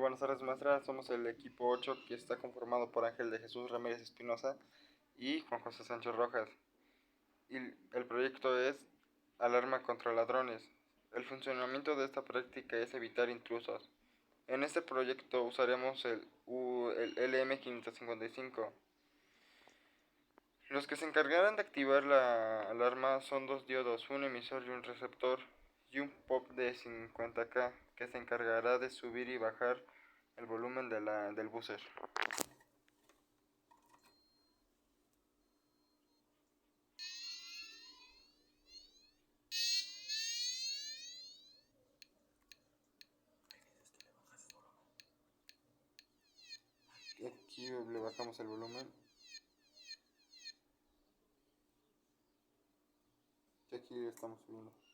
buenas tardes, maestra. Somos el equipo 8 que está conformado por Ángel de Jesús Ramírez Espinosa y Juan José Sánchez Rojas. Y el proyecto es Alarma contra ladrones. El funcionamiento de esta práctica es evitar intrusos. En este proyecto usaremos el LM555. Los que se encargarán de activar la alarma son dos diodos, un emisor y un receptor, y un pop de 50K que se encargará de subir y bajar el volumen del buzzer. Aquí le bajamos el volumen. Y aquí estamos subiendo.